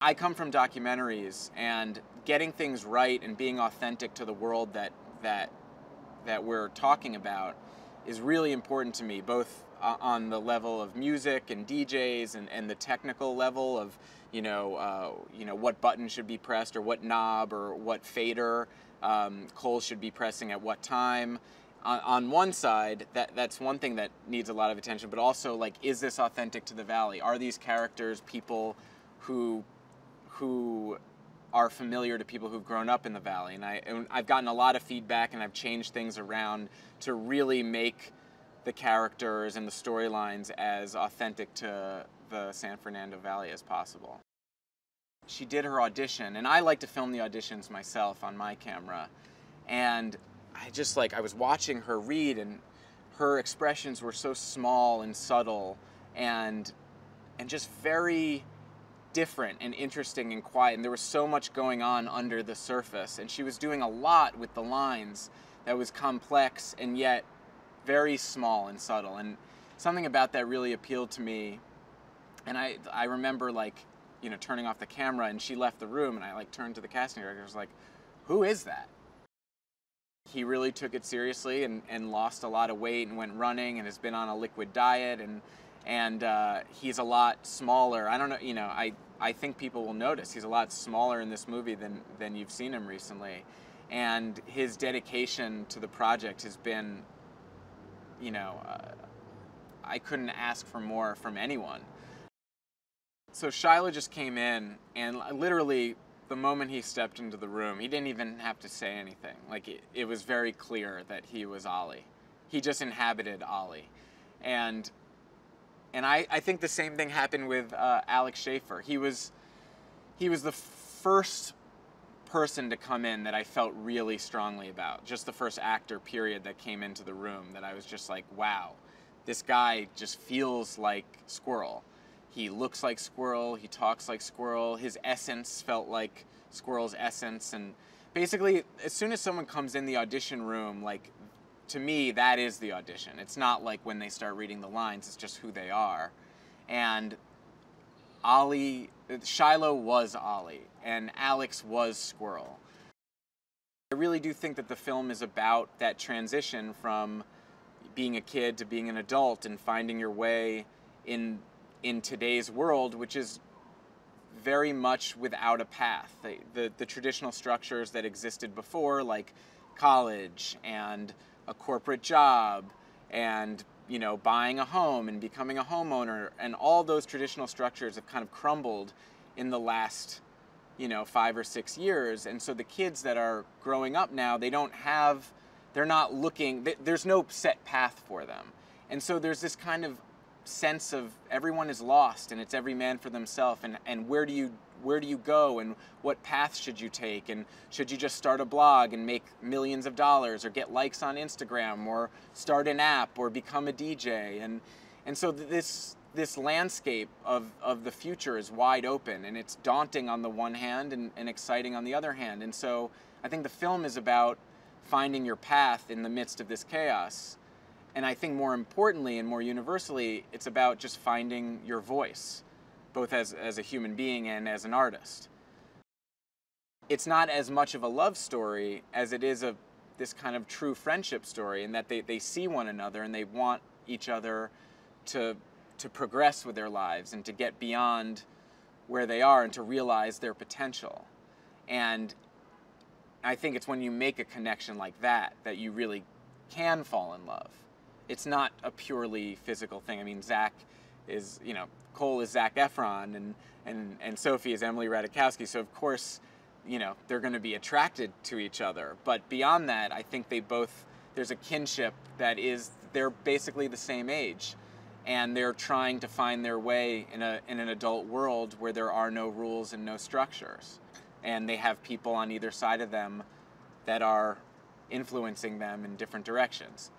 I come from documentaries, and getting things right and being authentic to the world that that we're talking about is really important to me, both on the level of music and DJs and the technical level of, what button should be pressed or what knob or what fader Cole should be pressing at what time. On one side, that's one thing that needs a lot of attention, but also, like, is this authentic to the Valley? Are these characters people who are familiar to people who've grown up in the Valley? And I've gotten a lot of feedback, and I've changed things around to really make the characters and the storylines as authentic to the San Fernando Valley as possible. She did her audition, and I like to film the auditions myself on my camera. And I was watching her read, and her expressions were so small and subtle and just very different and interesting and quiet, and there was so much going on under the surface, and she was doing a lot with the lines that was complex and yet very small and subtle, and something about that really appealed to me. And I remember, turning off the camera, and she left the room, and I turned to the casting director. I was like, who is that? He really took it seriously and lost a lot of weight and went running and has been on a liquid diet, and he's a lot smaller. I don't know, I think people will notice he's a lot smaller in this movie than you've seen him recently. And his dedication to the project has been, I couldn't ask for more from anyone. So Shiloh just came in, and literally the moment he stepped into the room, he didn't even have to say anything. It was very clear that he was Ollie. He just inhabited Ollie. And I think the same thing happened with Alex Schaefer. He was the first person to come in that I felt really strongly about. Just the first actor, period, that came into the room that I was just like, wow, this guy just feels like Squirrel. He looks like Squirrel, he talks like Squirrel, his essence felt like Squirrel's essence. And basically, as soon as someone comes in the audition room, to me, that is the audition. It's not like when they start reading the lines, it's just who they are. And Shiloh was Ollie, and Alex was Squirrel. I really do think that the film is about that transition from being a kid to being an adult and finding your way in today's world, which is very much without a path. The traditional structures that existed before, like college and a corporate job and buying a home and becoming a homeowner, and all those traditional structures have kind of crumbled in the last 5 or 6 years. And so the kids that are growing up now, they're not looking, there's no set path for them. And so there's this kind of sense of everyone is lost, and it's every man for themselves, and where do you go, and what path should you take, and should you just start a blog and make millions of dollars, or get likes on Instagram, or start an app, or become a DJ. And so this landscape of the future is wide open, and it's daunting on the one hand and exciting on the other hand. And so I think the film is about finding your path in the midst of this chaos. And I think more importantly and more universally, it's about just finding your voice, both as a human being and as an artist. It's not as much of a love story as it is this kind of true friendship story, in that they see one another and they want each other to progress with their lives and to get beyond where they are and to realize their potential. And I think it's when you make a connection like that you really can fall in love. It's not a purely physical thing. I mean, Cole is Zac Efron, and Sophie is Emily Ratajkowski. So of course, they're going to be attracted to each other. But beyond that, I think there's a kinship they're basically the same age, and they're trying to find their way in an adult world where there are no rules and no structures. And they have people on either side of them that are influencing them in different directions.